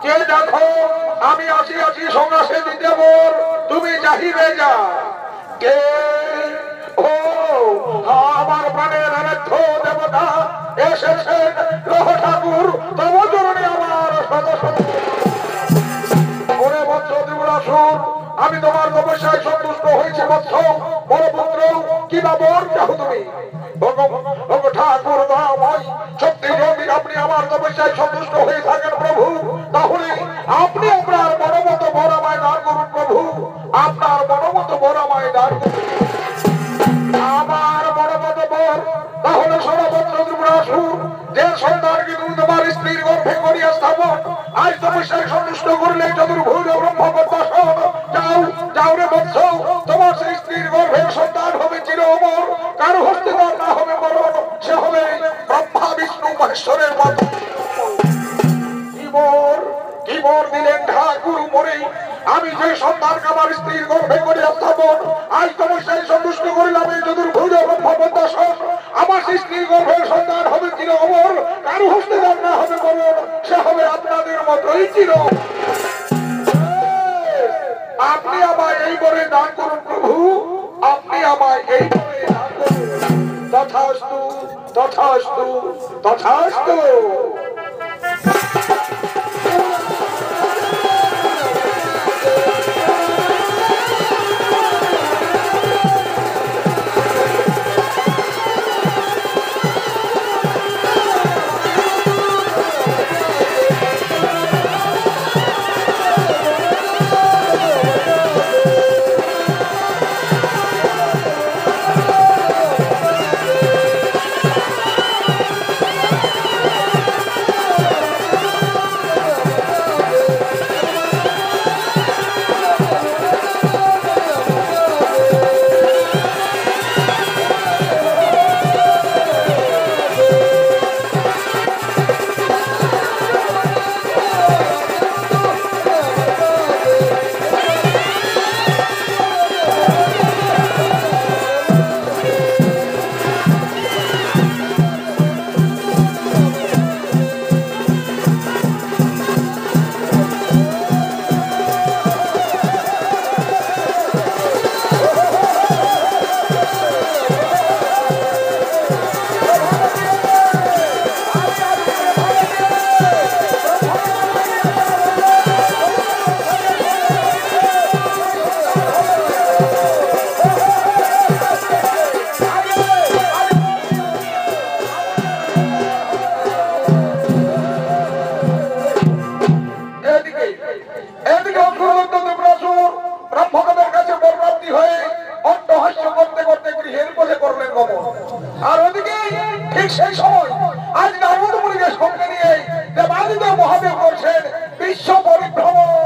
যে দেখো আমি আসিয়াছি সঙ্গাসে দিতে বল, তুমি চাহিবে যা। কে? ও আমার প্রাণের আরাধ্য দেবতা এসেছেন, লৌহ ঠাকুর তব চরণে আমার ওরে বৎস ত্রিপুরাসুর, আমি তোমার তপস্যায় সন্তুষ্ট হয়েছি বৎস। বড় পুত্র কি বা বর চাও তুমি? ঠাকুর দয়াময়, সত্যি যদি আপনি আমার তপস্যায় সন্তুষ্ট হয়ে থাকেন প্রভু, তাহলে আপনি আপনার মনোমত বর আমায় দান করুন প্রভু। আপনার মনোমত বর আমায় দান করুন। আমার মনোমত বর তাহলে সর্বত্র ত্রিপুরাসুর, যে সন্তানকে তুমি তোমার স্ত্রীর গর্ভে করিয়া স্থাপন, আজ তপস্যায় সন্তুষ্ট করলে চতুর্ভুজ ব্রহ্মপদ্মাসন। যাও যাও রে বৎস, তোমার সেই স্ত্রীর গর্ভের সন্তান হবে চির অমর, কারো হস্তে তার না হবে মরণ, সে হবে ব্রহ্মা বিষ্ণু মহেশ্বরের মত। কি বর দিলেন ঠাকুর মরে, আমি যে সন্তানকে আমার স্ত্রীর গর্ভে করিয়া স্থাপন, আজ তপস্যায় সন্তুষ্ট করিলাম এই চতুর্ভুজ ব্রহ্মপদ্মাসন। আমার সেই স্ত্রীর গর্ভের সন্তান হবে চির অমর, কারো হস্তে তার না হবে মরণ, সে হবে আপনাদের মতোই চির। আপনি আমায় এই বরে দান করুন প্রভু, আপনি আমায় এই বরে দান করুন। তথাস্তু তথাস্তু তথাস্তু। আর ওদিকে ঠিক সেই সময় আজ নারদ মুনিকে সঙ্গে নিয়ে দেবাদিত মহাদেব করছেন বিশ্ব পরিভ্রমণ।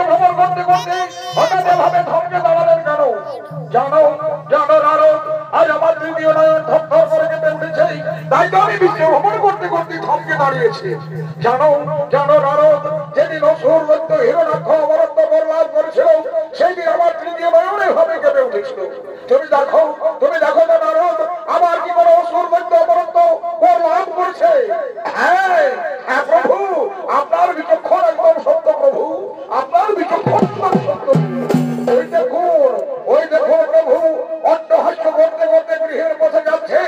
ভ্রমণ করতে করতে হঠাৎ এভাবে থমকে দাঁড়ালেন কেন? জানো জানো নারদ, আজ আমার তৃতীয় নয়ন থরথর করে কেঁপে উঠেছে, তাই তো আমি বিশ্ব ভ্রমণ করতে করতে থমকে দাঁড়িয়েছি। জানো জানো নারদ, যেদিন অসুর দৈত্য হিরণ্যাক্ষ অমরত্ব বরলাভ করেছিল, সেই দিন আমার তৃতীয় নয়ন এভাবে কেঁপে উঠেছিল। তুমি দেখো না নারদ, আমার কি কোনো অসুর দৈত্য অমরত্ব বরলাভ করেছে? হ্যাঁ হ্যাঁ প্রভু, আপনার বিচক্ষণ একদম সত্য প্রভু, আপনার বিচক্ষণ একদম সত্য। ওই দেখুন প্রভু, অট্টহাস্য করতে করতে গৃহের পথে যাচ্ছে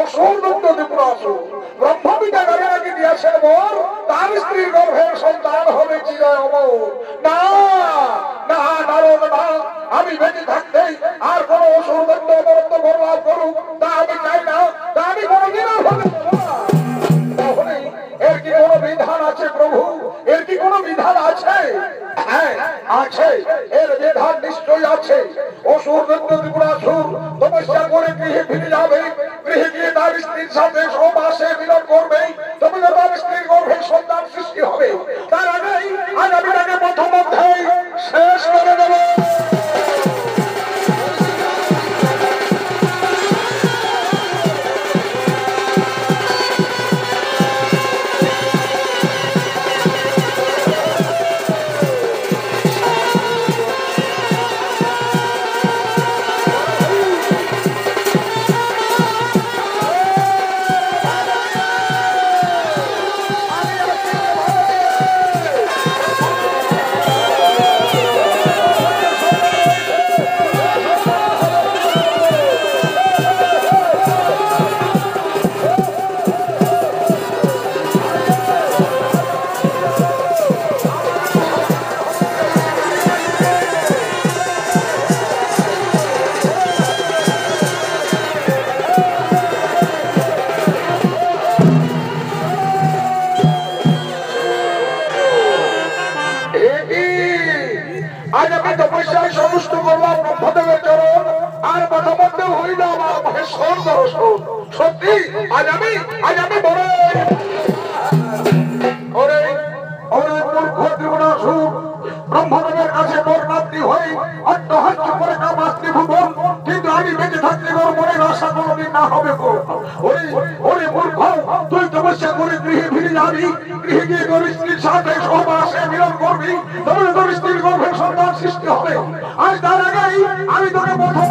অসুর দৈত্য ত্রিপুরাসুর। ব্রহ্মবিদ্যা গানে নাকি দিয়েছেন বর, তার স্ত্রীর গর্ভের সন্তান হবে চিরয় অমর। না না নারদ না, আমি বেঁচে থাকতেই আর কোন অসুর দৈত্য অমরত্ব বরলাভ করুক তা আমি চাই না, তা আমি কোনদিন আর হতে দেব না। তাহলে এর কি কোনো বিধান আছে প্রভু? এর কি কোনো বিধান আছে? হ্যাঁ আছে, এর বিধান নিশ্চয়ই আছে। অসুর দৈত্য ত্রিপুরাসুর তপস্যা করে গৃহে ফিরে যাবে, গৃহে গিয়ে তার স্ত্রীর সাথে সমাসে মিলন করবে, তবে তার স্ত্রীর গর্ভে সন্তান সৃষ্টি হবে। তার আগেই আজ আমি তাকে প্রথম অধ্যায় শেষ করে দেব। আজ আমি তপস্যায় সমস্ত করলাম ব্রহ্মদেবের চরণ, আর মাথা মধ্যে হইল আমার মহেশ্বর দর্শন। সত্যি আজ আমি বড় ব্রহ্মদেবের কাছে বরনাত্রী হই অট্টহাস্য করে কামাস্ত্রী ভুবন, কিন্তু আমি বেঁচে থাকতে ওর মনের আশা কোনদিন না হবে। ওরে মূর্খ, তুই তপস্যা করে গৃহে ফিরে যাবি, গৃহে গিয়ে তোর স্ত্রীর সাথে সহবাসে মিলন করবি, তবে তোর স্ত্রীর গর্ভে সন্তান সৃষ্টি হবে। আজ তার আগেই আমি তোকে প্রথম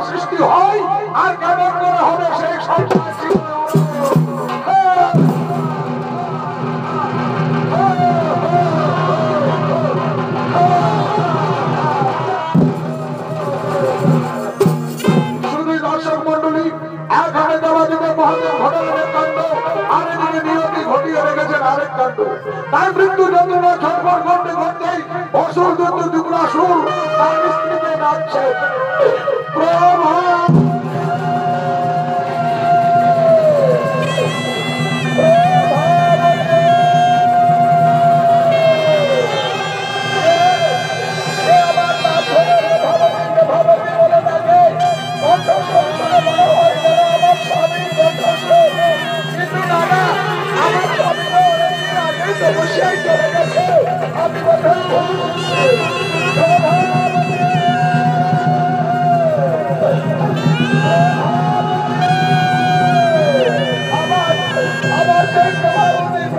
সৃষ্টি হয়, আর কেমন করে হবে সেই সন্তান? শুধুই দর্শক মন্ডলী, এখানে দেবাদিকে মহাদেব ঘটনার কাণ্ড, আর এদিকে নিয়তি ঘটিয়ে রেখেছেন আরেক কাণ্ড। তার মৃত্যু যন্ত্রণা ছটফট করতে করতেই অসুর দৈত্য ত্রিপুরাসুর তার স্ত্রীকে ডাকছে, প্রভু অবশ্যই চলে গেছে। আমি আমার সেই প্রভাবতী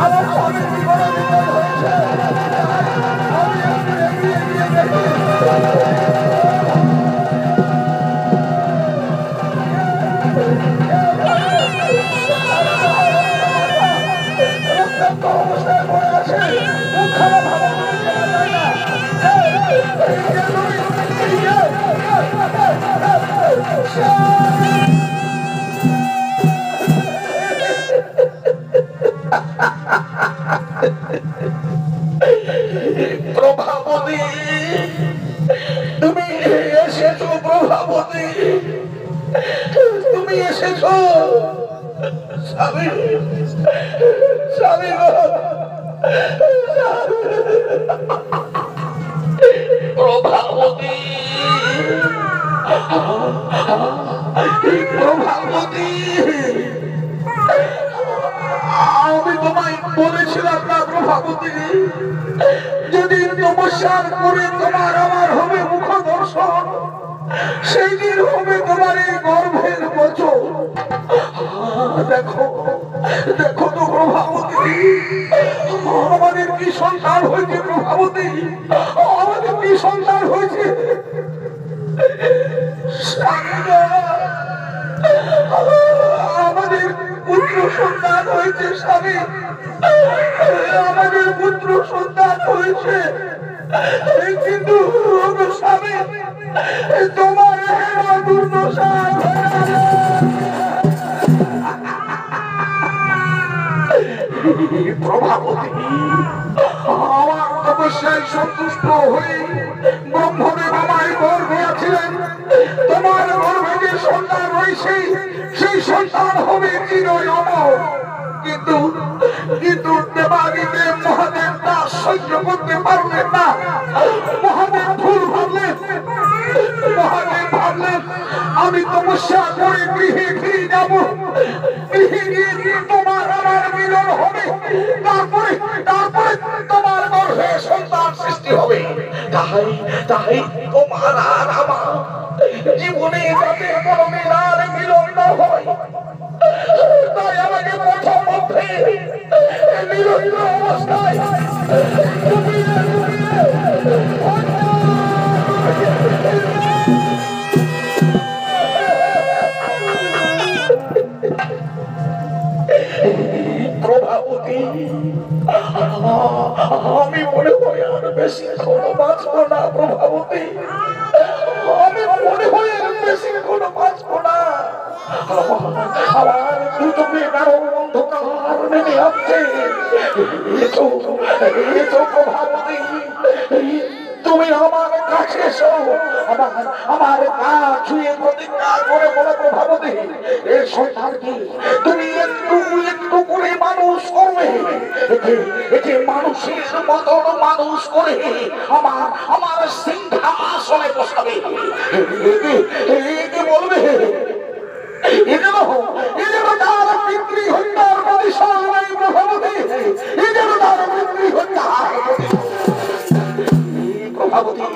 আমার স্বামীর জীবনে বিপদ হয়েছে। আমি একটু এগিয়ে গিয়ে দেখি অবস্থায় পড়ে আছে, মুখ খারাপ ভালো করে চলা যায় না। প্রভাবতী, তুমি এসেছো প্রভাবতী, তুমি এসেছো। স্বামী স্বামী বলেছিলাম না প্রভাবতী, যেদিন তপস্যার করে তোমার আমার হবে মুখ দর্শন, সেই দিন হবে তোমার এই গর্ভের বচন। দেখো দেখো তো প্রভাবতী, আমাদের কি সন্তান হয়েছে প্রভাবতী, আমাদের কি সন্তান হয়েছে। আমাদের পুত্র সন্তান হয়েছে স্বামী, আমাদের পুত্র সন্তান হয়েছে, কিন্তু স্বামী তোমার দুর্দশা। প্রভাবতী, আমার তপস্যায় সন্তুষ্ট হয়ে ব্রহ্মদেব আমায় গর্ভে আছিলেন, তোমার গর্ভে যে সন্তান রয়েছে সেই সন্তান হবে চিরই অমর। কিন্তু কিন্তু দেবাদিদেব মহাদেব তা সহ্য করতে পারলেন না। মহাদেব ভুল ভাবলেন, মহাদেব ভাবলেন আমি তপস্যা করে গৃহে ফিরে যাব, গৃহে গিয়ে তোমার আমার মিলন হবে, তারপরে তারপরে তোমার গর্ভে সন্তান সৃষ্টি হবে। তাই তাই তোমার আর আমার জীবনে যাতে কোনো মিলার মিলন না হয়, তাই আমাকে প্রথম মধ্যে নিরীহ অবস্থায় প্রভাবতী, আমি মনে হয় আর বেশিক্ষণ বাঁচবো না প্রভাবতী, আমি মনে হয় আর বেশিক্ষণ বাঁচবো না। আমার দুটোকে কারো অন্ধকার নেমে আসছে। প্রভাবতী, তুমি আমার কাছে এসো, আমার গা ছুঁয়ে প্রতিজ্ঞা করে বলো প্রভাবতী, এই সন্তানকে তুমি একটু একটু করে মানুষ করবে, একে মানুষের মতন মানুষ করে আমার আমার সিংহাসনে বসাবে। একে বলবে তার পিতৃ হত্যার প্রতিশোধ নেই প্রভাবতী, তার পিতৃ হত্যার প্রভাবতী।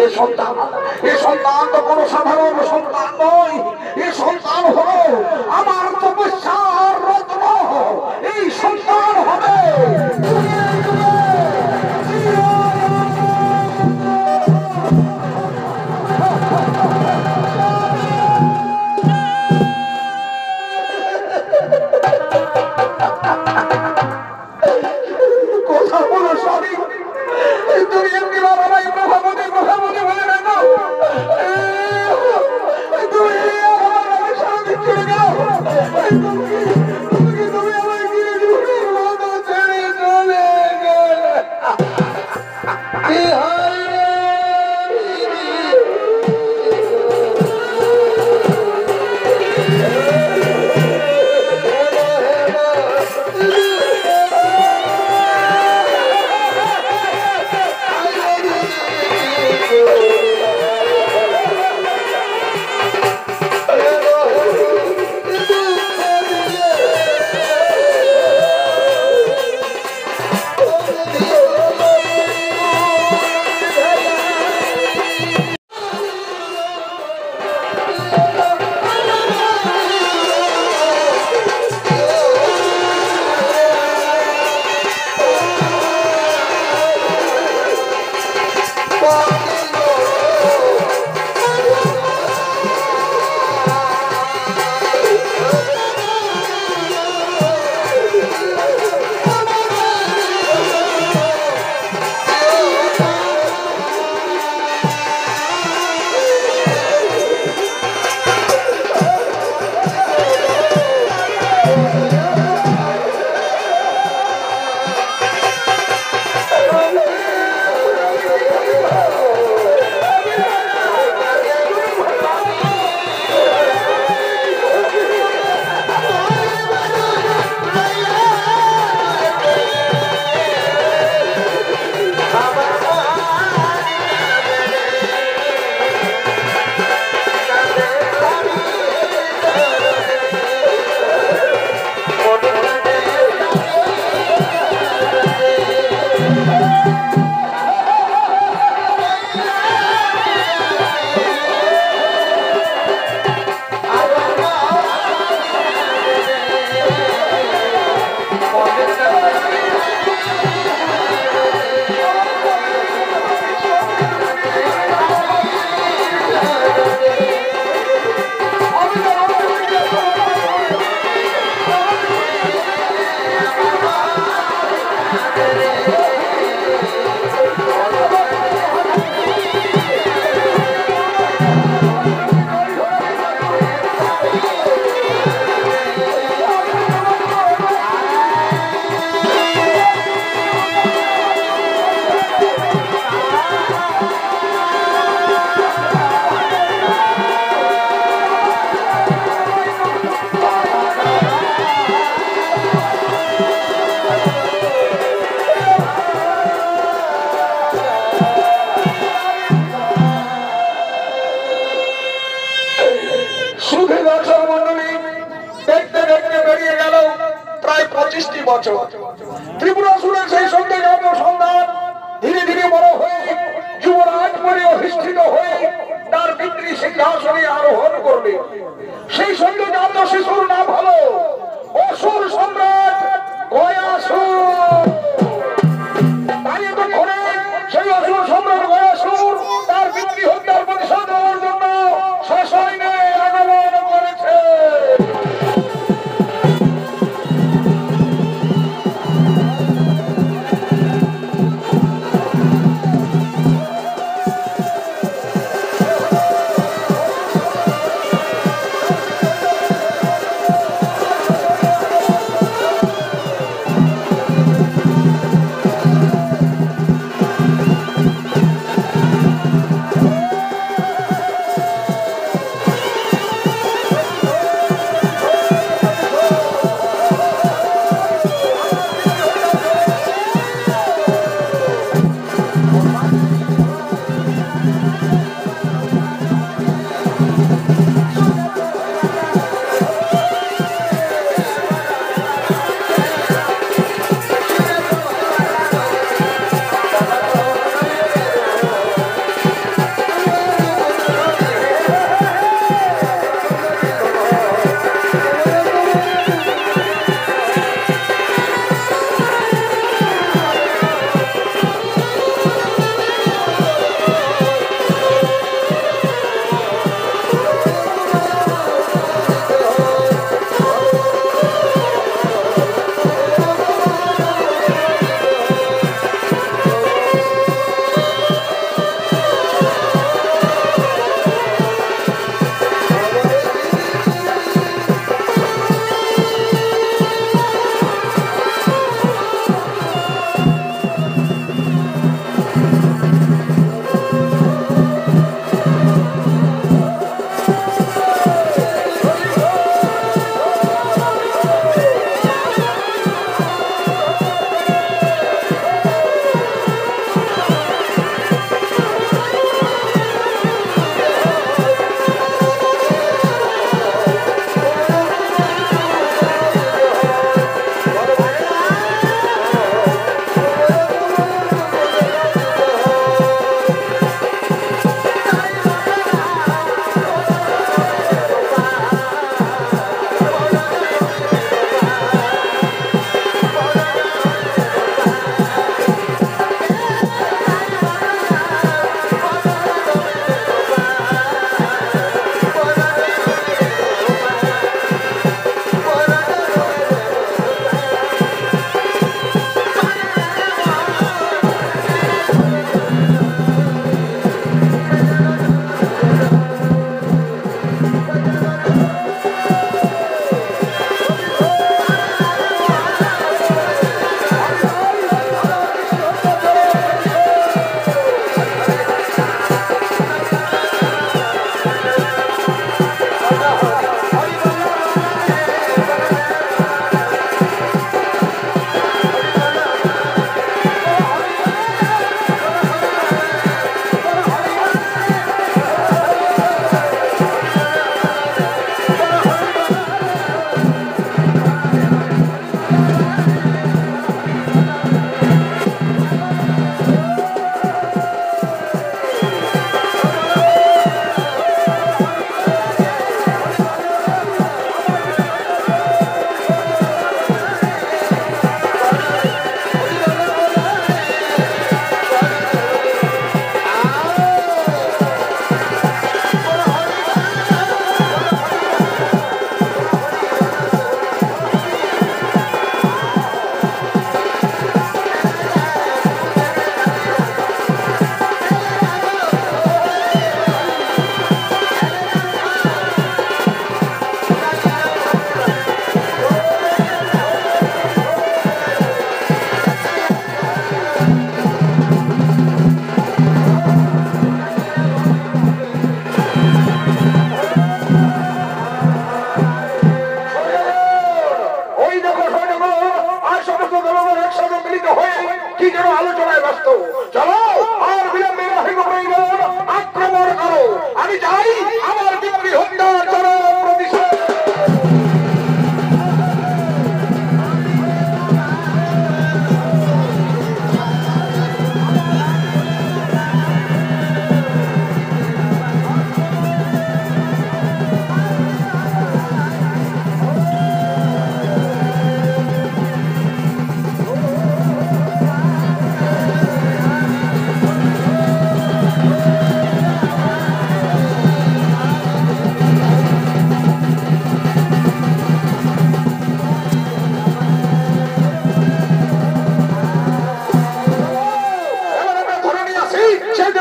এ সন্তান তো কোনো সাধারণ সন্তান নয়, এ সন্তান হলো আমার তপস্যার রত্ন, এই সন্তান হবে কথা বলো স্বামী, তুমি এমনি বাবাই প্রভাবতী প্রভাবতী বলে না, তুমি আমার সাথে চলে যাও, তুমি আমায় গিয়ে ছেড়ে চলে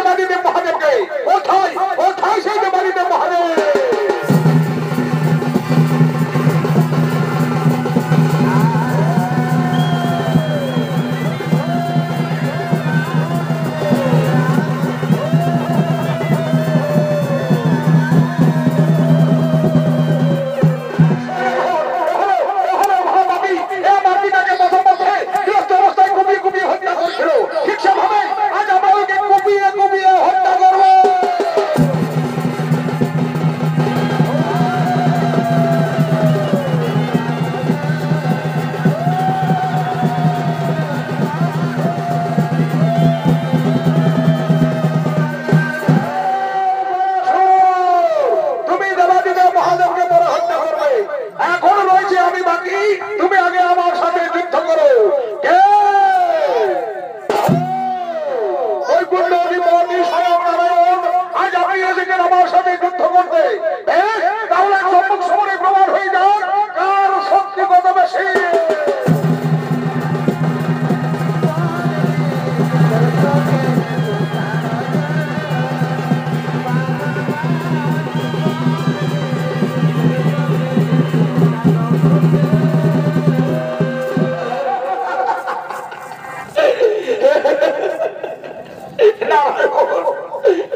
দেবাদিদেব মহাদেবকে। কোথায় কোথায় সেই দেবাদিদেব মহাদেব?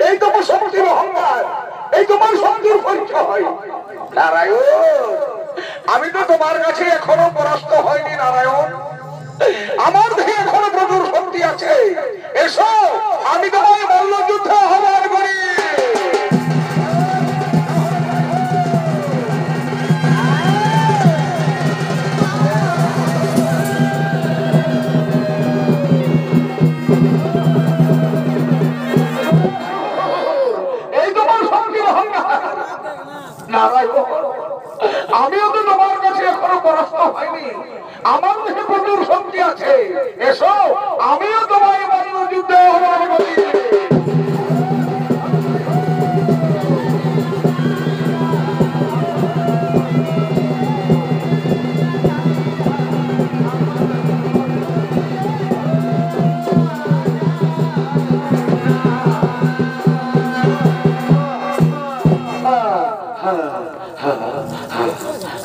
এই তোমার শক্তির অহংকার, এই তোমার শক্তির পরিচয়। নারায়ণ, আমি তো তোমার কাছে এখনো পরাস্ত হয়নি নারায়ণ, আমার দেহে এখনো প্রচুর শক্তি আছে। এসো আমি তোমায় মল্ল যুদ্ধে আহ্বান করি। আমিও তো তোমার কাছে এখনো পরাস্ত হয়নি, আমার দেহে প্রচুর শক্তি আছে। এসো আমিও তোমায় মল্ল যুদ্ধে আহ্বান করি।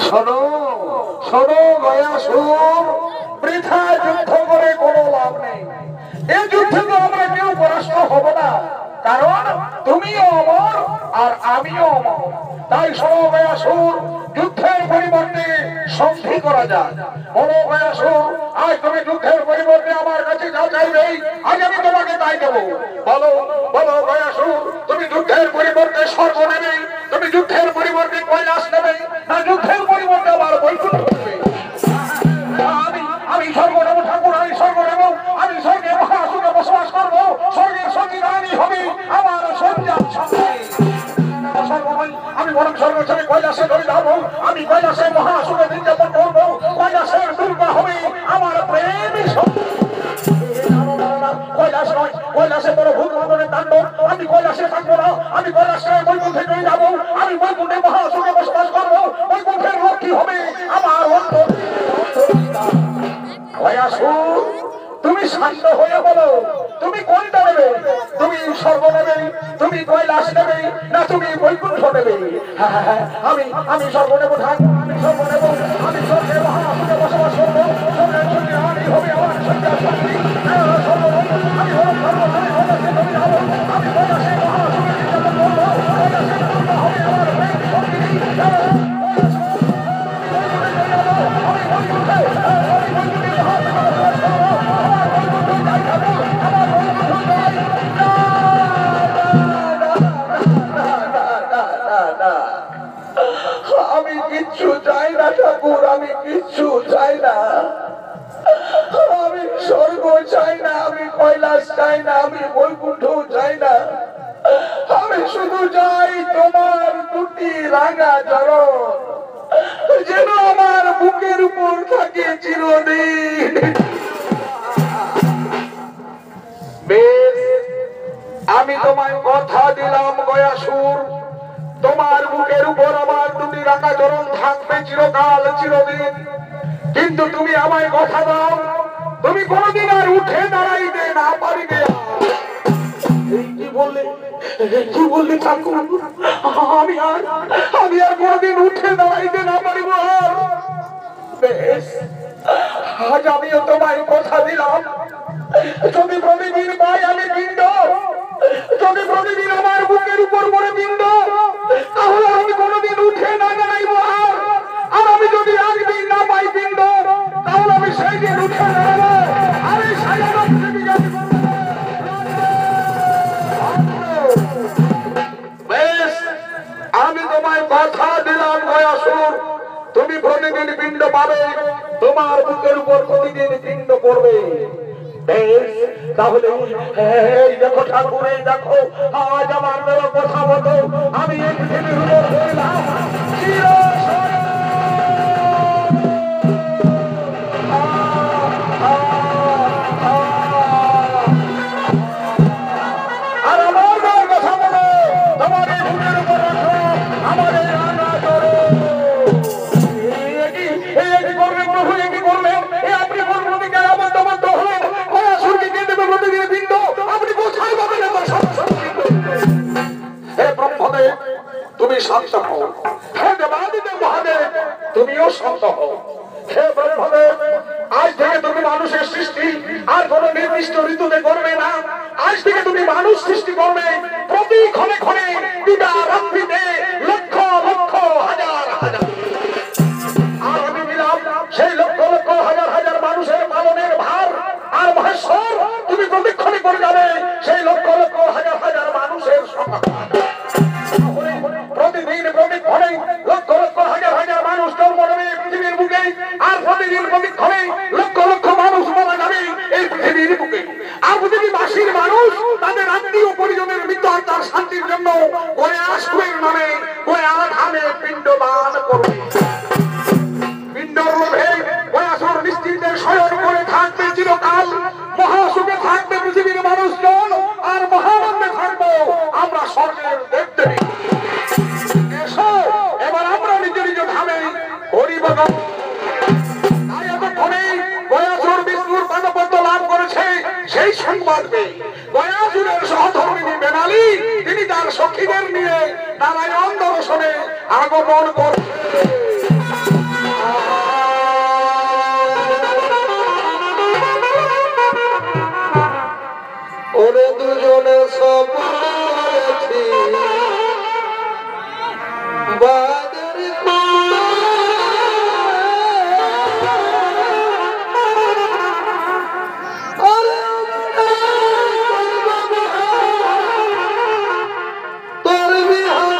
শোনো শোনো গয়াসুর, বৃথা যুদ্ধ করে কোনো লাভ নেই। এই যুদ্ধে তো আমরা কেউ পরাস্ত হব না, কারণ তুমিও অমর আর আমিও অমর। তাই শোনো গয়াসুর, যুদ্ধের পরিবর্তে সন্ধি করা যায়। বলো গয়াসুর, আজ তুমি যুদ্ধের পরিবর্তে আমার কাছে যা চাইবে আজ আমি তোমাকে তাই দেবো। বলো বলো গয়াসুর, তুমি যুদ্ধের পরিবর্তে স্বর্গ নেবে, তুমি যুদ্ধের পরিবর্তে কৈলাস নেবে, না যুদ্ধের পরিবর্তে আবার বৈকুণ্ঠ নেবে? আমি স্বর্গ নেব ঠাকুর, আমি স্বর্গ নেব। আমি স্বর্গে মহাসুখে বসবাস করবো, স্বর্গের সঙ্গী রানী হবে আমার সঞ্জাত সঙ্গী। আমি বরং স্বর্গ ছেড়ে কৈলাসে ধরে যাবো, আমি কৈলাসে মহাসুখে দিন যাপন করবো, কৈলাসের দুর্গা হবে আমার প্রেমী সঙ্গী। কৈলাস নয়, কৈলাসে বড় ভূত মদনের তাণ্ডব, আমি কৈলাসে থাকবো না, আমি কৈলাসে বৈকুণ্ঠে চলে যাবো, আমি বৈকুণ্ঠে মহাসুখে বসবাস করবো, বৈকুণ্ঠের লক্ষ্মী হবে আমার অন্তর। তুমি শান্ত হয়ে বলো, তুমি কোনটা নেবে? তুমি স্বর্গ নেবে, তুমি কৈলাস নেবে, না তুমি বৈকুণ্ঠ নেবে? আমি আমি স্বর্গ নেব ঠাকুর, আমি স্বর্গ নেব, আমি স্বর্গে মহাসুখে বসবাস করবো, স্বর্গের সঙ্গে আমি হবে আমার সঙ্গে সঙ্গী। আমি হব সর্বদাই কৈলাসে চলে যাবো, আমি কৈলাসে মহাসুখে জীবন করবো, কৈলাসের দুর্গা হবে আমার প্রেম সঙ্গী। আমি কিচ্ছু চাই না ঠাকুর, আমি কিচ্ছু চাই না। আমি স্বর্গ চাই না, আমি কৈলাস চাই না, আমি বৈকুণ্ঠ চাই না। আমি শুধু চাই তোমার দুটি রাঙা চরণ যেন আমার বুকের উপর থাকে চিরদিন। আমি তোমায় কথা দিলাম গয়াসুর, তোমার বুকের উপর আমার দুটি রাঙা চরণ থাকবে চিরকাল চিরদিন। কিন্তু তুমি আমায় কথা দাও, তুমি কোনদিন আর উঠে দাঁড়াইতে না পারিবে। এই জীবন কি বললি ঠাকুর? আমি আর কোনদিন উঠে দাঁড়াইতে না পারিব। বেশ, আজ আমিও তোমায় কথা দিলাম, যদি প্রতিদিন পাই আমি পিণ্ড, যদি প্রতিদিন আমার বুকের উপর পড়ে পিণ্ড, তাহলে আমি কোনদিন উঠে না দাঁড়াইব। আর আমি যদি একদিন না পাই পিণ্ড, তাহলে আমি সেই দিন উঠে দাঁড়াবো। আর এই সাজানোর দেবীকে আমি বেশ, আমি তোমায় কথা দিলাম গয়াসুর, তুমি প্রতিদিন পিণ্ড পাবে, তোমার বুকের উপর প্রতিদিন পিণ্ড পড়বে। বেশ, তাহলে এই দেখো ঠাকুর, এই দেখো আজ আমার দেওয়া কথা মতো আমি এই পৃথিবীর উপর পড়লাম। আর আমার দেওয়ার কথা মতো তোমার এই বুকের উপর রাখো আমার এই রান্না করো। এই করবেন প্রভু, এই করবেন, আপনি বলবেন আবদ্ধ হলেন, গয়াসুরকে কে দেবে প্রতিদিন পিণ্ড? আপনি কোথায় পাবেন এত হে ব্রহ্মদেব, তুমি শান্ত হও। হে দেবাদিদেব মহাদেব, তুমিও শান্ত হও। হে ব্রহ্মদেব, আজ থেকে তুমি মানুষের সৃষ্টি আর কোন নির্দিষ্ট ঋতুতে করবে না। আজ থেকে তুমি মানুষ সৃষ্টি করবে প্রতি ক্ষণে ক্ষণে, দিবা রাত্রিতে, লক্ষ লক্ষ হাজার হাজার। আর আমি নিলাম সেই লক্ষ লক্ষ হাজার হাজার মানুষের পালনের ভার। আর মহেশ্বর, তুমি প্রতিক্ষণে করে যাবে সেই লক্ষ লক্ষ হাজার হাজার মানুষের সংখ্যা। প্রতিদিন প্রতিক্ষণে লক্ষ লক্ষ হাজার হাজার মানুষ জন্ম নেবে পৃথিবীর বুকে। আর প্রতিদিন প্রতিক্ষণে লক্ষ লক্ষ মানুষ মারা যাবে এই পৃথিবীর বুকে। আর পৃথিবীবাসীর মানুষ তাদের আত্মীয় পরিজনের মৃত্যু আর তার শান্তির জন্য গয়াসুরের নামে গয়া ধামে পিণ্ডদান করবে। পিণ্ডর লোভে গয়াসুর নিশ্চিন্তে শয়ন করে থাকবে চিরকাল। মহাসুখে থাকবে পৃথিবীর মানুষজন, আর মহানন্দে থাকবো আমরা স্বর্গের দেবদেবী। এসো এবার আমরা নিজ নিজ ধামে হরিবল। তাই এতক্ষণে গয়াসুর বিষ্ণুর পাদপদ্ম লাভ করেছে সেই সংবাদ পেয়ে গয়াসুরের সহধর্মিণী বেনালি তিনি তার সখীদের নিয়ে নারায়ণ দর্শনে আগমন করছে। ওরে দুজনে সব করেছি বাদের তোর বিহার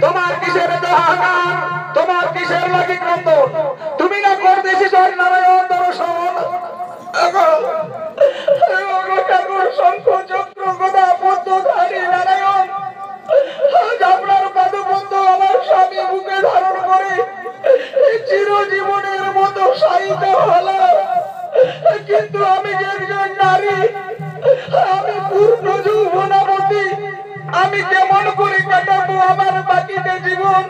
তোমার কিসের হাহাকার, তোমার কিসের লাগি ক্রন্দন? তুমি না করতেছি জয় নারায়ণ দর্শন। শঙ্খ চক্র গদা পদ্মধারী নারায়ণ, আজ আপনার পাদপদ্ম আমার স্বামী বুকে ধারণ করে চিরজীবনের মতো শায়িত হলাম। কিন্তু আমি যে একজন নারী, আমি পূর্ণ যৌবনাবতী, আমি কেমন করে কাটাবো আমার বাকিটা জীবন?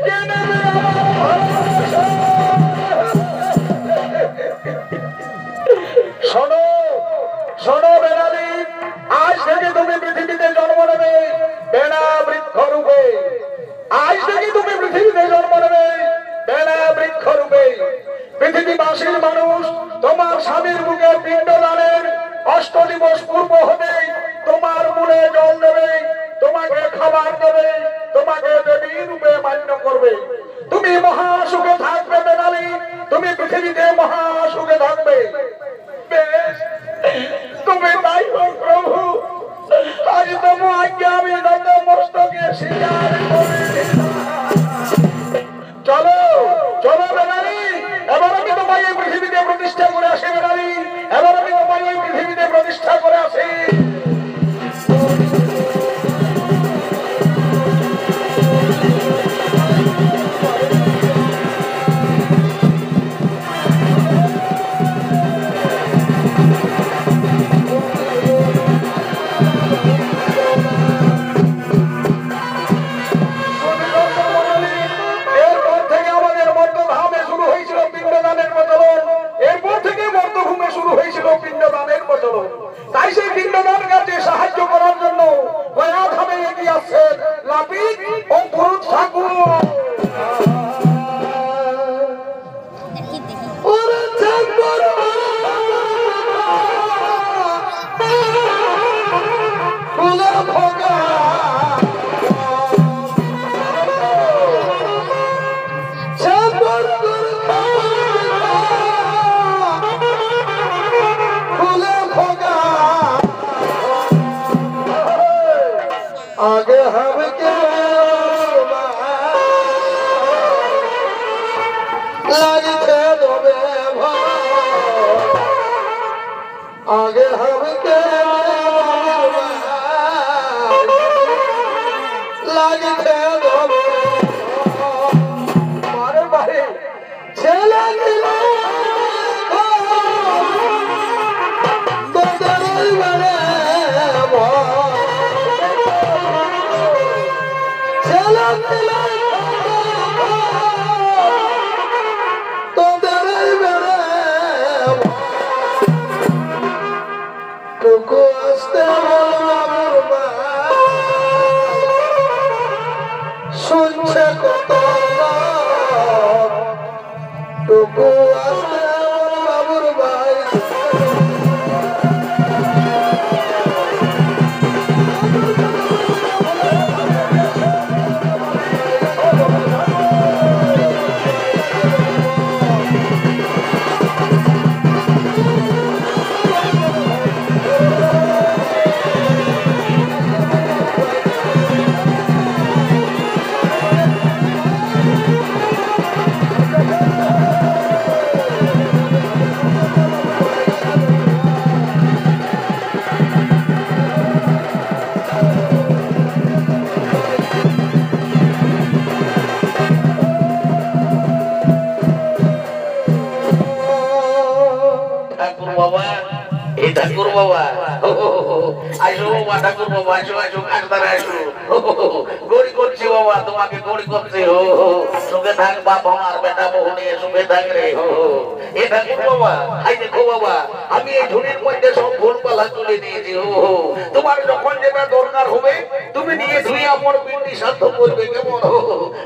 কে নেবে আমার ভালোবাসা? শোনো শোনো বেনালি, আজ থেকে তুমি পৃথিবীতে জন্ম নেবে বেনা বৃক্ষ রূপে। আজ থেকে তুমি পৃথিবীতে জন্ম নেবে বেনা বৃক্ষ রূপে। পৃথিবীবাসীর মানুষ তোমার স্বামীর মুখে পিণ্ডদানের 8 দিবস পূর্ব হতে তোমার মনে জল দেবে, তোমাকে খাবার দেবে, তোমাকে দেবী রূপে মান্য করবে। তুমি মহাসুখে থাকবে বেনালি, তুমি পৃথিবীতে মহাসুখে থাকবে। বেশ, তুমি তাই হোক প্রভু। আজ তোমার আজ্ঞা আমি নত মস্তকে স্বীকার করে নিলাম। চলো চলো বেনালি, এবার আমি তোমায় এই পৃথিবীতে প্রতিষ্ঠা করে আসি বেনালি, এবার আমি তোমায় এই পৃথিবীতে প্রতিষ্ঠা করে আসি। তাই সেই পিণ্ডদান কাজে সাহায্য করার জন্য গয়াধামে এগিয়ে আসছেন লাপিত ও পুরুষ ঠাকুর। आगे हम क्या लगते दोबे आगे हम क्या लगते दोबे मारे मारे चला गिला तो दरल बने শুনছে কত টুকু আসতে বাবুর ভাই। ঠাকুর বাবা আইসো বাবা, ঠাকুর বাবা আইসো আইসো কাকতারা আইসো। গড়ি করছি বাবা, তোমাকে গড়ি করছি। সুখে থাক বাপ, আমার বেটা বহু নিয়ে সুখে থাক রে। এ ঠাকুর বাবা, আই দেখো বাবা, আমি এই ঝুড়ির মধ্যে সব ফুল পালা তুলে দিয়েছি। তোমার যখন যেটা দরকার হবে তুমি নিয়ে ধুই আমার পিন্ডি সাধ্য করবে, কেমন?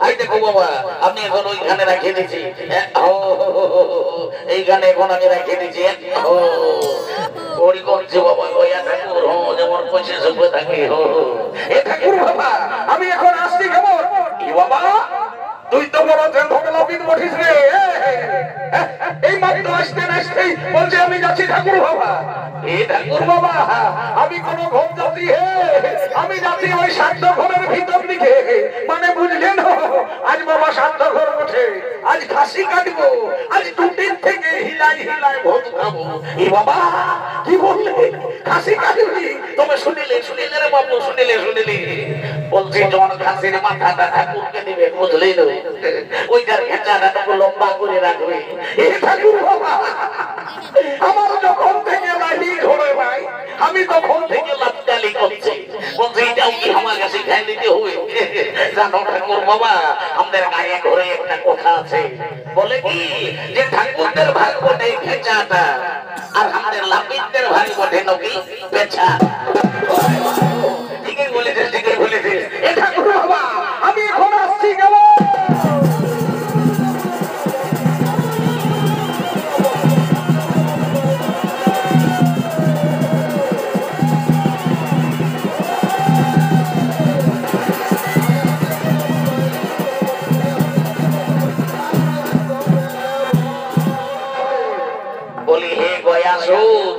আই দেখো বাবা, আমি এখন ওইখানে রাখিয়ে দিচ্ছি। এইখানে এখন আমি রাখিয়ে দিচ্ছি। আমি এখন আসছি কেমন? বাবা তুই তো বড় লাপিত মঠিস রে। এই মাত্র আসতে আসতেই বলছে আমি যাচ্ছি ঠাকুর বাবা, এ ঠাকুর বাবা, আমি কোন ঘুম জাতি হে, আমি জাতি ওই শান্ত ঘরের ভিতর দিকে, মানে বুঝলেন? আজ বাবা শান্ত ঘর ওঠে, আজ খাসি কাটবো, আজ দুদিন থেকে হিলাই হিলাই ভোজ খাবো। এ বাবা কি বললে, খাসি কাটবি? তুমি শুনিলে শুনিলে রে বাবু, শুনিলে শুনিলে, বলছি জন খাসির মাথাটা ঠাকুরকে দিবে, বুঝলেই না? ওইটার খেঁচাটা তো লম্বা করে রাখবে। এ ঠাকুর বাবা, আমার যখন থেকে লাঠি ধরে ভাই, আমি তখন থেকে লাফটালি করছি, বলছি এটাও কি আমার কাছে খাই দিতে হবে? জানো ঠাকুর বাবা, আমাদের গায়ে ঘরে একটা কথা আছে, বলে কি যে ঠাকুরদের ভাগ বটে খেঁচাটা, আর আমাদের লাপিতদের ভাগ বটে নকি পেঁচা। ঠিকই বলেছিস, ঠিকই বলেছিস। এ ঠাকুর বাবা, আমি এখন আসছি গেল। বলি হে গয়া সুদ,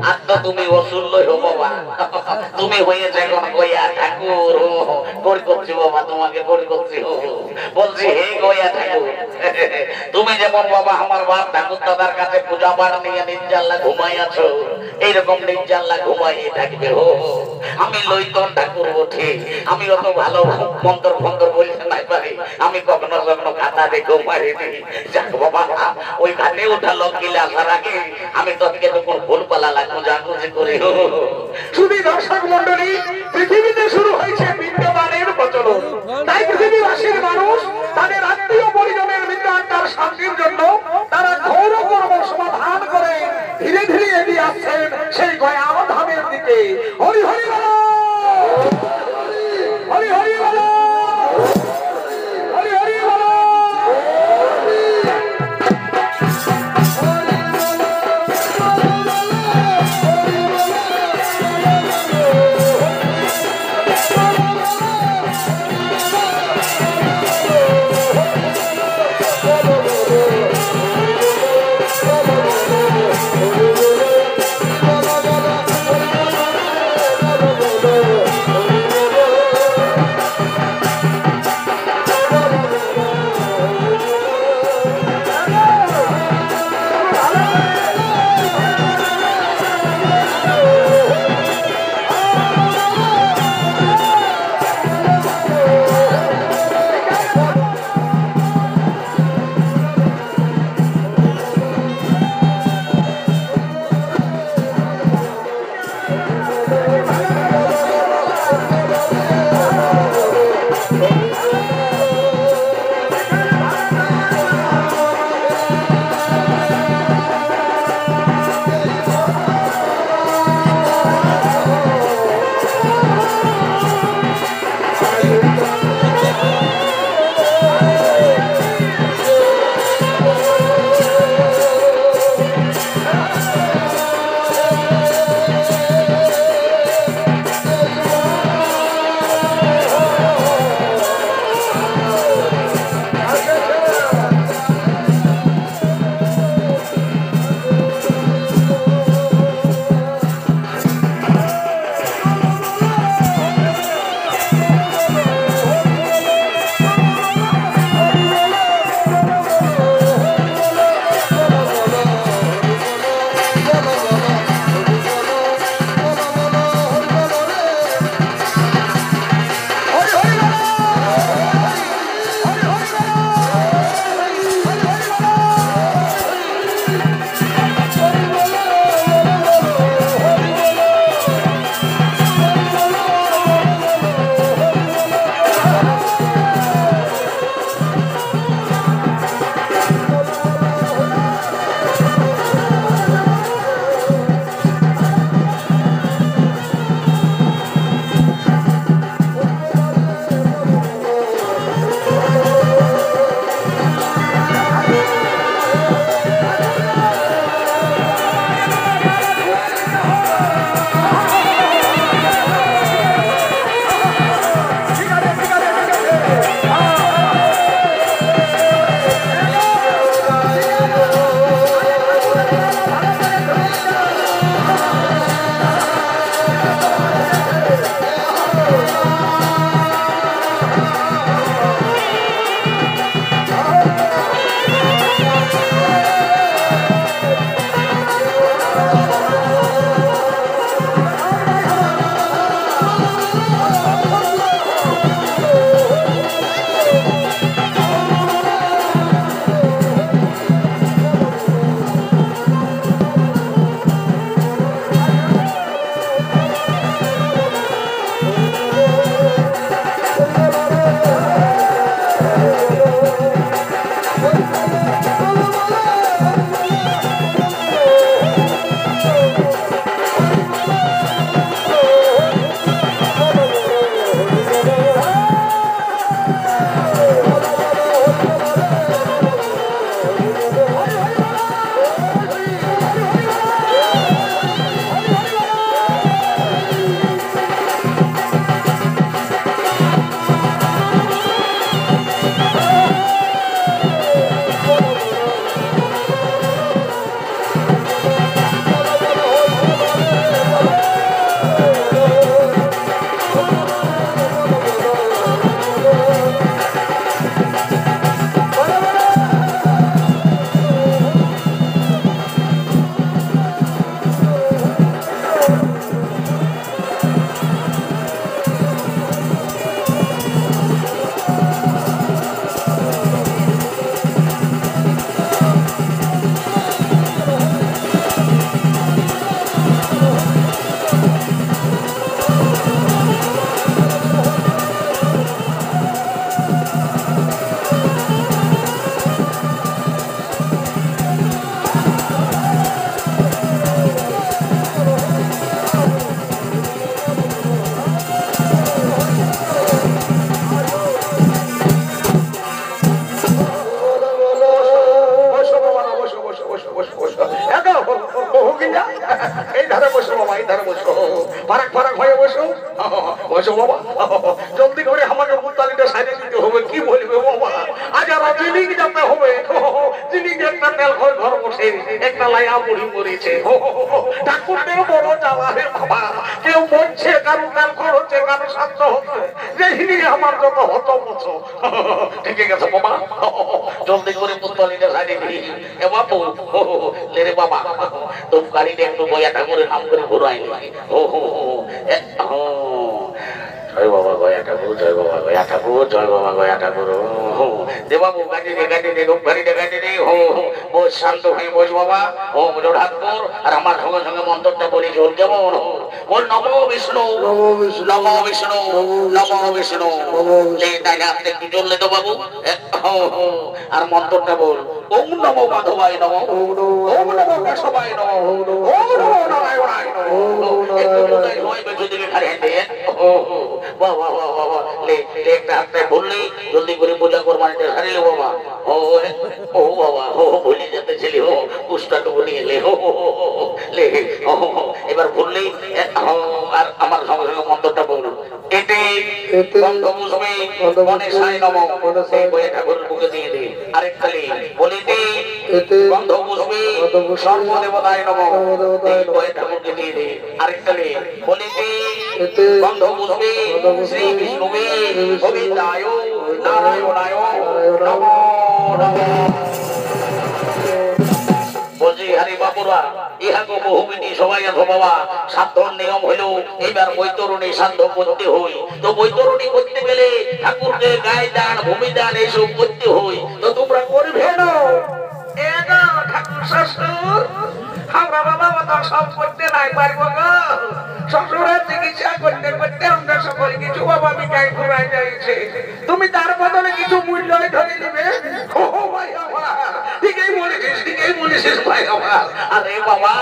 আর তো তুমি ওসুল লই হো বাবা, তুমি হয়েছে এখন গয়া ঠাকুর। করি করছি বাবা, তোমাকে করি করছি। বলছি হে গয়া ঠাকুর, তুমি যেমন বাবা আমার বাপ ঠাকুর দাদার কাছে পূজা পাঠ নিয়ে নির্জাল্লা ঘুমাই আছো, এইরকম নির্জাল্লা ঘুমাই থাকবে। আমি লইতন ঠাকুর ওঠে, আমি অত ভালো মন্ত্র ফন্ত্র বলতে নাই পারি, আমি কখনো কখনো খাতা দেখেও পারিনি। যাক বাবা, ওই ঘাটে ওঠা লোক গিলে আসার আগে আমি তোকে তখন ভুল পালা লাগবো, জাগুজি করে। শুধু দর্শক মন্ডলী, পৃথিবীতে শুরু হয়েছে বিদ্যমানের প্রচলন, তাই পৃথিবীবাসীর মানুষ তাদের আত্মীয় পরিজনের মৃত্যু আত্মার শান্তির জন্য তারা ঘোর কর্ম সমাধান করে ধীরে ধীরে এগিয়ে আসছেন সেই গয়া ধামের দিকে। হরি হরি বলো, হরি হরি বলো, হরি হরি বলো। বসো, ফারাক ফারাক হয়ে বসো। বসো বাবা, জলদি করে আমাকে মুতালিটা সাজিয়ে দিতে হবে। কি বলবে বাবা, আজ আর জিনিস যেতে হবে। জিনিস একটা তেল খয় ঘর বসে একটা লাইয়া মুড়ি মরেছে। ঠাকুরদের বড় জ্বালা রে বাবা, কেউ বলছে কারো তেল খরচে কারো শান্ত হচ্ছে, যেদিনই আমার যত হত বছর। ঠিক আছে বাবা, জলদি করে মুতালিটা সাজিয়ে দিই। এ বাবু লে রে বাবা, তো গাড়িটা একটু বয়া ঠাকুরের নাম করে ঘুরাই। ও হো জয় বাবা গয়া ঠাকুর, জয় বাবা গয়া ঠাকুর, জয় বাবা গয়া ঠাকুর। দে বাবু গাড়ি দে, গাড়ি দে, গাড়িটা গাড়ি দে। ও শান্ত হয়ে বস বাবা। ও জোর হাত কর আর আমার সঙ্গে সঙ্গে মন্ত্রটা বলি। জোর কেমন বল, নমো বিষ্ণু, নমো বিষ্ণু, নমো বিষ্ণু। তাই না আপনি কি চললে তো বাবু। আর মন্ত্রটা বল, ওম নমো মাধবায় নমঃ, ওম নমো কেশবায় নমঃ, ওম নমো নারায়ণায় নমঃ। একটু কোথায় হয় বেঁচে দিকে খালি হাতে। বাহ বাহ বাহ বাহ, লে একটা হাতে বললি জলদি করে পূজা করবানিটা সারিলে বাবা। ও বাবা, ভুলি যেতে ছিলি। পুষ্টাটা বলিয়ে লে লে। এবার বললি আর আমার সঙ্গে সঙ্গে মন্ত্রটা বলুন। এতে গন্ধপুষ্পে গণেশায় নমঃ, এই বইয়ে ঠাকুরের বুকে দিয়ে দে। আরেকখালি বলিতে গন্ধপুষ্পে সর্বদেবতায় নমঃ, এই বইয়ে ঠাকুরকে দিয়ে দে। আরেকখালি বলিতে গন্ধপুষ্পে শ্রী বিষ্ণুবে গোবিন্দায় নারায়ণায় নমঃ নমঃ। বলছি হারি বাবুরা, ইহাকে বহুমিনী সবাই আছো বাবা। সাধন নিয়ম হইল এইবার বৈতরণী সাধ্য করতে হই। তো বৈতরণী করতে গেলে ঠাকুরকে গায়ে দান, ভূমি দান এইসব করতে হই। তো তোমরা করবে না। ঠাকুর শ্বশুর আমরা বাবা তো সব করতে নাই পারবো গো। শ্বশুরের চিকিৎসা করতে করতে আমরা সকল কিছু বাবা বিকাই ঘুরাই যাইছে। তুমি তার বদলে কিছু মূল্য ধরে দিবে। ঠিকই বলেছিস, ঠিকই বলেছিস ভাই আমার। আরে বাবা,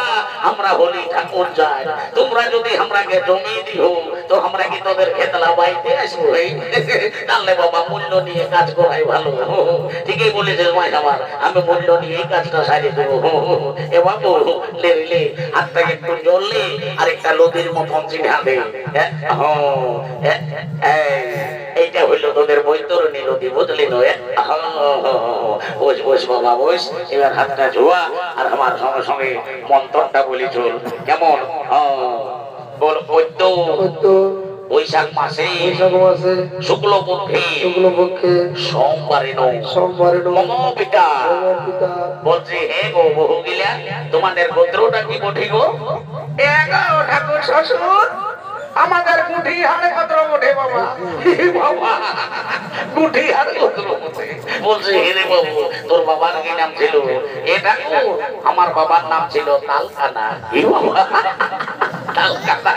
আমরা হলি ঠাকুর যাই, তোমরা যদি আমরাকে জমি দিও তো আমরা কি তোদের খেতলা বাইতে আসবো? তাহলে বাবা মূল্য নিয়ে কাজ করাই ভালো। ঠিকই বলেছিস ভাই আমার, আমি মূল্য নিয়ে এই কাজটা সারিয়ে দেবো। এ বাবু লে লে, হাতটাকে একটু জ্বললে আর একটা নদীর মতন চিঠা দে। এইটা হইলো তোদের বৈতরণী নদী, বুঝলি নয়? বস বস বাবা বস। এবার হাতটা ধোয়া আর আমার সঙ্গে সঙ্গে মন্ত্রটা বলি চল। কেমন বল? বৈশাখ মাসে শুক্লপক্ষে সোমবারে নমো পিতা। বলছি হে গো বহু গিলা, তোমাদের গোত্রটা কি বঠি গো? ঠাকুর শ্বশুর আমাদের গুঠি হাড়ে গোত্র বঠে বাবা। বাবা গুঠি হাড়ে গোত্র বঠে। বলছে হে বাবু, তোর বাবার কি নাম ছিল? এটা আমার বাবার নাম ছিল তালকানা। তালকানা,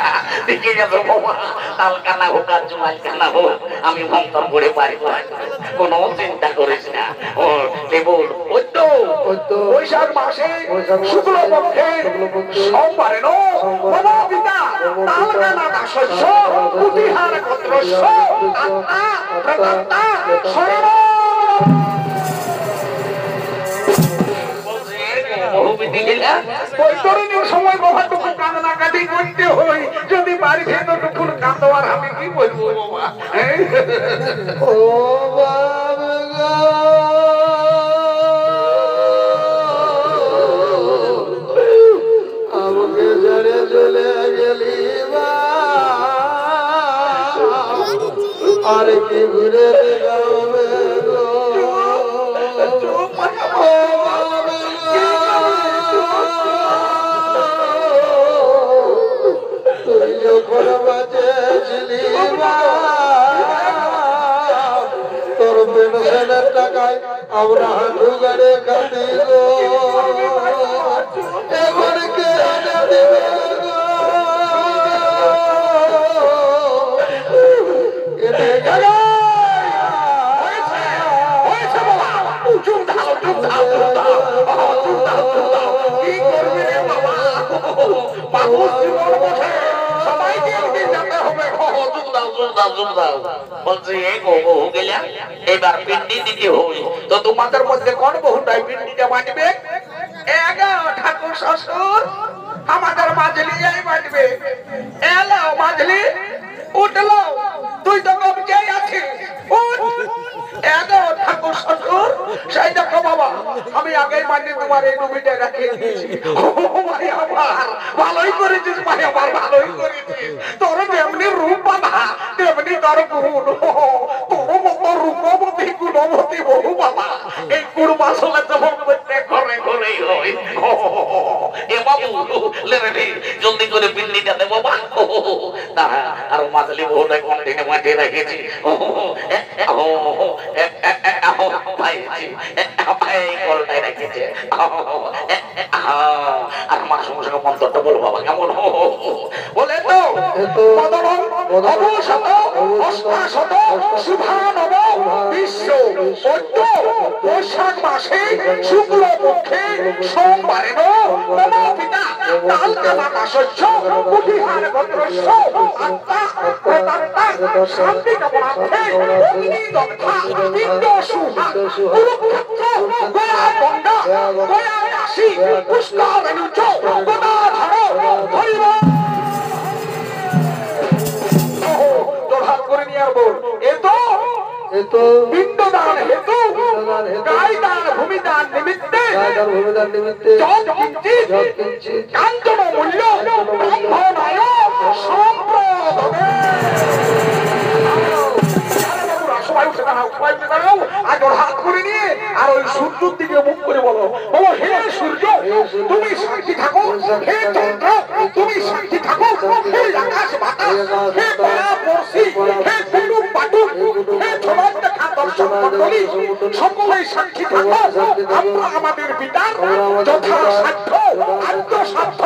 দেখে গেছো বাবা, তালকানা হোক আর জুমাইকানা হোক, আমি মন্ত্র করে পারি, কোনো চিন্তা করিস না। বল বৈশাখ মাসে শুক্লপক্ষে সোমবারে নমো পিতা তালকানা দাসস্য কুটিহার গোত্রস্য প্রদত্তা শরণ। বৈতরণীর সময় বাবাটুকু কান্না কাটি করতে হই, যদি বাড়ি ভেতরটুকু কাঁদো আর আমি কি বলবো বাবা। ও বাবা আমাকে ছেড়ে চলে গেলি আর কি ঘুরে যাবে গো। তুই যখন বাঁচেছিলি তোর পেনশনের টাকায় আমরা হাঁটু গাড়ে কাঁদি গো। এবার কে এনে দেবে গো? এনে গেল এবার পিন্ডি দিতে হই। তো তোমাদের মধ্যে কোন বহুটাই পিন্ডিটা বাঁচবে? ঠাকুর শ্বশুর আমাদের মাজলি এই বাঁধবে। এলো মাজলি, উঠলো, তুই তো কবজেই আছিস, উঠ। এলো ঠাকুর শ্বশুর, সেই দেখো বাবা, আমি আগেই মানে তোমার এই ডুবিটা রাখিয়ে দিয়েছি। ও ভাই আমার, ভালোই করেছিস ভাই আমার, ভালোই করেছিস। তোর যেমনি রূপ বাবা, তেমনি তোর গুণ। তোর মতো রূপবতী গুণবতী বহু বাবা, এই গুণ আসলে যখন প্রত্যেক ঘরে ঘরেই হয়। এ বাবু লে রে, জলদি করে বিল্ডিটা দে বাবা। দাঁড়া, আর মাজলি বহুটা কন্টিনে মাটিয়ে রেখেছি। কলটাই রেখেছে। আর আমার সঙ্গে মন্ত্রটা বলো বাবা, কেমন বলে তো বিশ্ব বৈশাখ মাসে শুক্ল পক্ষে সোমবারে পিতা শস্য কুটিহার গোত্রস্য আত্মা শান্তি কামনার্থে অগ্নিদগ্ধা পিণ্ড সুহা কুরুক্ষেত্র গয়া গঙ্গা গয়া কাশী পুষ্করিণীচ গদাধর হরিব করে নিয়ে আসবো। এতো পিণ্ডদান হেতু গায়দান ভূমিদান নিমিত্তে কাঞ্চন মূল্য ব্রহ্মণায় সম্প্রদানে। সবাই উঠে দাঁড়াও, সবাই উঠে দাঁড়াও। আর ওর হাত করে নিয়ে আর ওই সূর্যের দিকে মুখ করে বলো, বলো হে সূর্য তুমি শান্তি থাকো, হে চন্দ্র তুমি শান্তি থাকো, হে আকাশ বাতাস, হে পাড়া পড়শি, হে কুটুম বাটুক, হে ছোট দেখা দর্শক মণ্ডলী সকলেই সাক্ষী থাকো। আমরা আমাদের পিতার যথা সাধ্য আত্মসাধ্য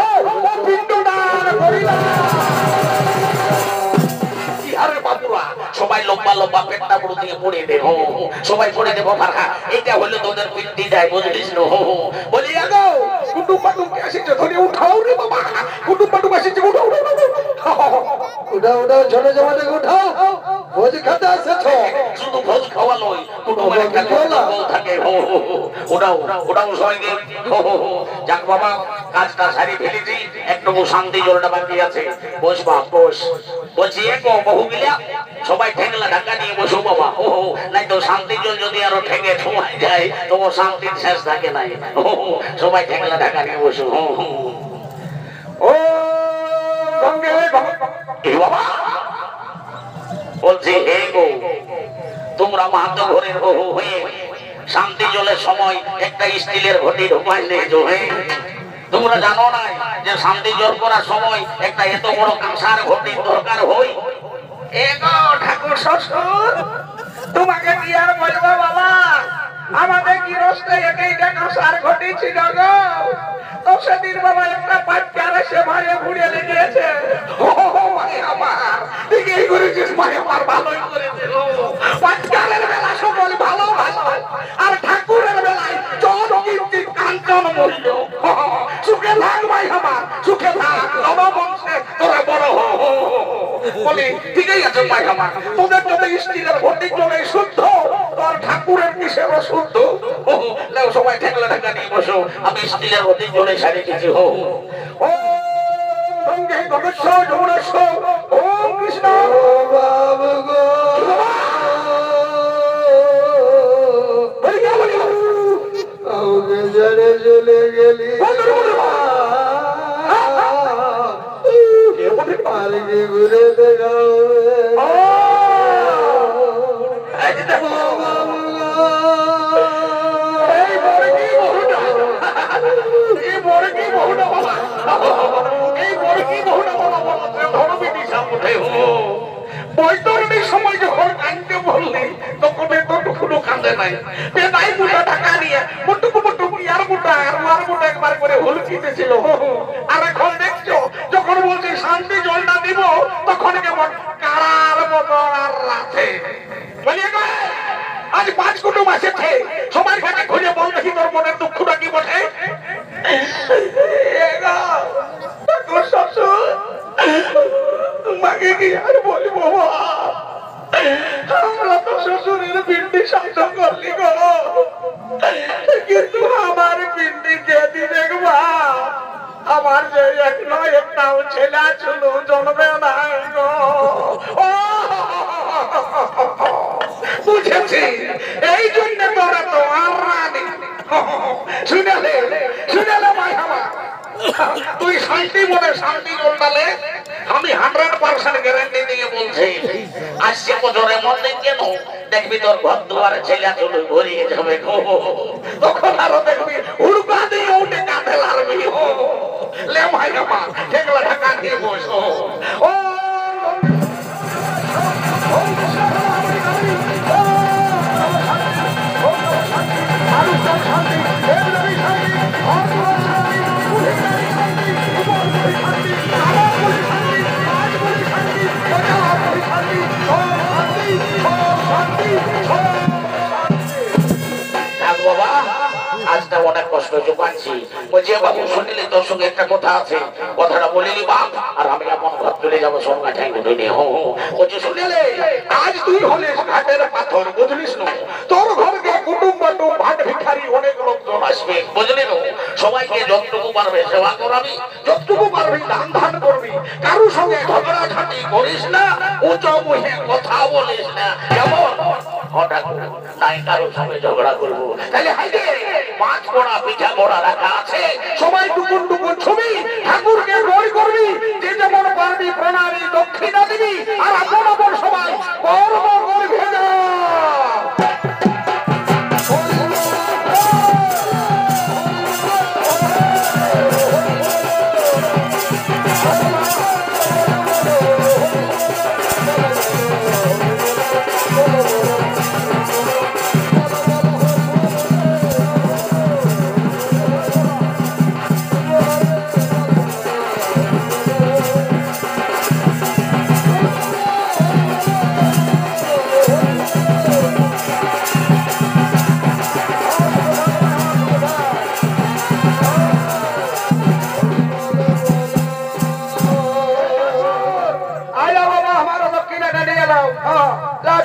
ও পিণ্ডদান করিলাম। সবাই লম্বা লম্বা পেটটা পুরো দিয়ে পড়ে দেব, সবাই পড়ে দেবো ফাঁকা। এটা হলো তোদের পিন্ডি যায়, বুঝলিস না? বলি আগো কুটুম বাটুম এসেছে, ধরে উঠাও রে বাবা, কুটুম বাটুম এসেছে, উঠাও উঠাও উঠাও, ছোট জামাটাকে উঠাও, ভোজ খেতে এসেছো। শুধু ভোজ খাওয়া নয়, কুটুমের একটা বউ থাকে। ওটাও ওটাও সবাইকে। যাক বাবা, কাজটা সারি ফেলেছি, একটু শান্তি জলটা বাকি আছে। বস বাপ বস। বলছি একো বহু মিলা সবাই ঠেকলা ঢাকা নিয়ে বসো বাবা। নাই তো শান্তি জল যদি আরো ঠেকে ঠোয়াই যায় তো শান্তির শেষ থাকে নাই। সবাই ঠেকলা ঢাকা নিয়ে বসো। ও গঙ্গে বাবা বলছি, হে গো তোমরা মাহাতো ঘরের বহু হয়ে শান্তি জলের সময় একটা স্টিলের ঘটি ঢোকাইলে জোহে। তোমরা জানো না যে শান্তি জল করার সময় একটা এত বড় কাঁসার ঘটির দরকার হয়। এগো ঠাকুর শ্বশুর, তোমাকে কি আর বলবো বাবা, আমাদের গৃহস্থে একইটা কাঁসার ঘটি ছিল গো। তো সেদিন বাবা একটা বাচ্চার এসে মারে ঘুরে লেগেছে। আমার ঠিকই করেছিস ভাই আমার, ভালোই করেছিল। বাচ্চারের বেলা সকল ভালো ভালো, আর ঠাকুরের বেলায় চল কীর্তি কাঞ্চন মূল্য। সুখে থাক ভাই আমার, সুখে থাক, নববংশে তোরা বড় হ। বলি ঠিকই আছে ভাই আমার, তোদের যদি স্ত্রীর ঘটি চলে শুদ্ধ, তোর ঠাকুরের কিসের অশুদ্ধ। সবাই ঠেকলে ঢাকা নিয়ে বসো, আমি স্ত্রীর ঘটি চলে সারি কিছু হো। ও গঙ্গে গঙ্গেশ্বর যমুনেশ্বর, ওম কৃষ্ণ বাবা গো। আমাকে জড়ে চলে গেলি আর কি ঘুরে দেখাও। বৈতরণীর সময় যখন কাঁদতে বললি তখন এতটুকুনো কাঁদে নাই। পেটাই মোটা টাকা নিয়ে মুটুকু মুটুকু আর মোটা একবার করে হুলকিতেছিল। আর এখন দেখছো যখন বলছে শান্তি জলটা দিব তখন কেমন কারার মতো আর রাতে। আজ 5 কুটুম আসেছে, সবার কাছে খুঁজে বল দেখি তোর মনের দুঃখটা কি বটে। তোমাকে কি আর বলবো, আমরা তো শ্বশুরের পিন্ডি শাসন করলি গো, কিন্তু আমার পিন্ডি যেদি দেখবা আমার যে এক নয় একটাও ছেলে ছিল জন্মে নাই গো। বুঝেছি, এই জন্য তোরা তো আর রানি। শুনেলে শুনেলে ভাই আমার, তুই শান্তি বলে শান্তি জলটালে আমি 100% গ্যারান্টি দিয়ে বলছি আসছে বছরে মন দিন কেন দেখবি তোর ঘর দুয়ারে ছেলে চলে ভরিয়ে যাবে গো। তখন আরো দেখবি হুড়কা দিয়ে উঠে কাঁধে লাগবি। লে ভাই আমার ঠেকলা ঢাকা দিয়ে বসো। ও বাবা আজটা অনেক কষ্ট হয়েছে পাচ্ছি। বলছি বাবু শুনিলি তোর সঙ্গে একটা কথা আছে, কথাটা বলিনি বাপ, আর আমি এখন ঘর চলে যাবো সঙ্গে ঠাই উঠে নিয়ে। বলছি শুনিলে আজ তুই হলিস ঘাটের পাথর, বুঝলিস না? তোর ঘরকে কুটুম বাটুম ভাট ভিখারি অনেক লোকজন আসবে, বুঝলি না? সবাইকে যতটুকু পারবে সেবা করাবি, যতটুকু পারবি দান ধান করবি। কারোর সঙ্গে ঝগড়াঝাটি করিস না, উঁচু মুখে কথা বলিস না। যেমন হঠাৎ নাই কারোর সঙ্গে ঝগড়া করবো, তাহলে হাইদে 5 গোড়া পিঠা গোড়া রাখা আছে, সবাই টুকুন টুকুন ছবি ঠাকুরকে জয় করবি। যে যেমন পারবি প্রণামী দক্ষিণা দিবি, আর আপন আপন সবাই কর্ম করবে না।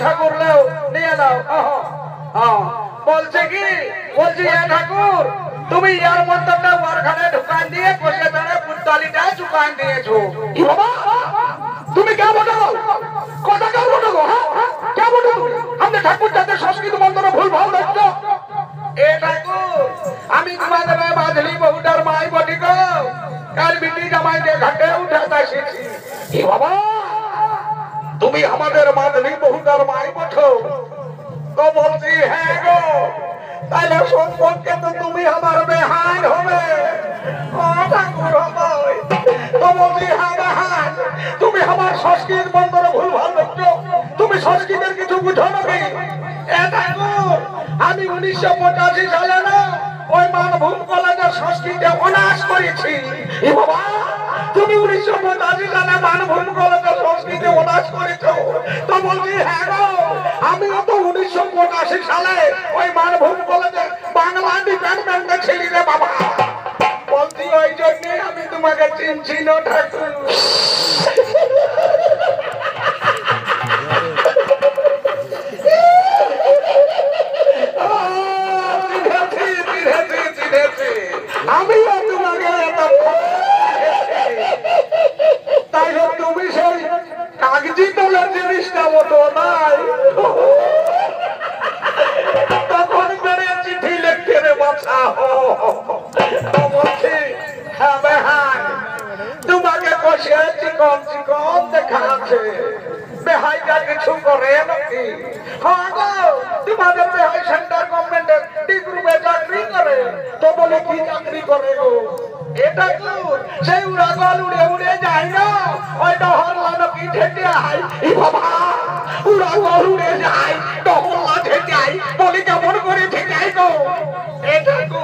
ঠাকুর লেও নিয়ে নাও। বলছে কি, বলছি ঠাকুর তুমি ইয়ার মন্তব্য ওয়ারখানে ঢুকান দিয়ে বসে দাঁড়ে পুত্তালিটা চুকান দিয়েছো। তুমি কে বলো কথা কে বলো গো? কে বলো আপনি ঠাকুর যাদের সংস্কৃত মন্ত্র ভুল ভাল দেখছো? এ ঠাকুর আমি তোমাদের বাঁধলি বহুটার মাই বটি গো, কাল বিটি জামাই দিয়ে ঘাটে উঠাতে এসেছি। এ বাবা তুমি আমাদের মাদলি বহুটার মাই বঠো? তো বলছি হ্যাঁ গো, তাইলে সম্পর্কে তো তুমি আমার বেহান হবে। তো বলছি হ্যাঁ বেহান, তুমি আমার সংস্কৃত মন্ত্র ভুল ভাল দেখছো, তুমি সংস্কৃতের কিছু বুঝো নাকি? আমি 1985 সালে না ওই মানভূম কলেজের সংস্কৃতে অনার্স করেছি। এ বাবা তুমি 1985 সালে মানভূম কলেজের সংস্কৃতে অনার্স করেছো? তো বলছি হ্যাঁ গো, আমিও তো 1985 সালে ওই মানভূম কলেজে বাংলা ডিপার্টমেন্টে ছিলি রে বাবা। বলছি ওই জন্যে আমি তোমাকে চিনছি না ঠাকুর। আমিও তোমাকে তাই তুমি সেই কাগজি তোলার জিনিসটা মতো নাই, তখন বেড়ে চিঠি লিখতে রে বাছা। বলছি হ্যাঁ বেহান, তোমাকে কষে চিকন চিকন দেখাচ্ছে, বেহাইটা কিছু করে নাকি? হ্যাঁ গো, তোমাদের বেহাই সেন্টার গভর্নমেন্টের ডি গ্রুপে চাকরি করে। তো বলে কি চাকরি করে গো? এটা তো সেই উড়াগল উড়ে উড়ে যায় না, ওই ডহরলা নাকি ঠেটে আয়। ই বাবা উড়াগল উড়ে যায়, ডহরলা ঠেটে আয়, বলি কেমন করে ঠেটে আয় গো? এটা তো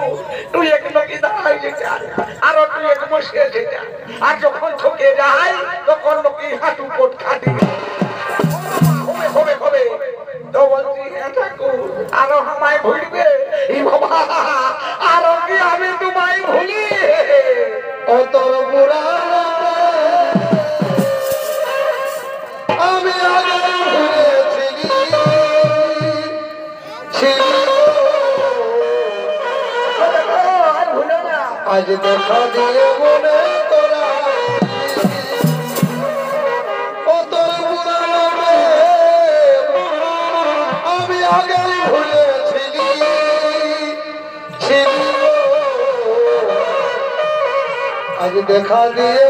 তুই এক নাকি দাঁড়াই যেতে আয়, আর তুই এক বসে যেতে আয়, আর যখন ঠকে যায় তখন নাকি হাঁটু কোট খাটি হবে হবে। তো বলছি আরো আমায় ভুলবে? ই বাবা আরো কি আমি তোমায় ভুলি? অতর বুড়া আমি আগে ভুলেছিলি, আজ দেখা দিয়ে মনে তোরা ও তোর পুরানো আমি আগে ভুলেছিলি আজ দেখা দিয়ে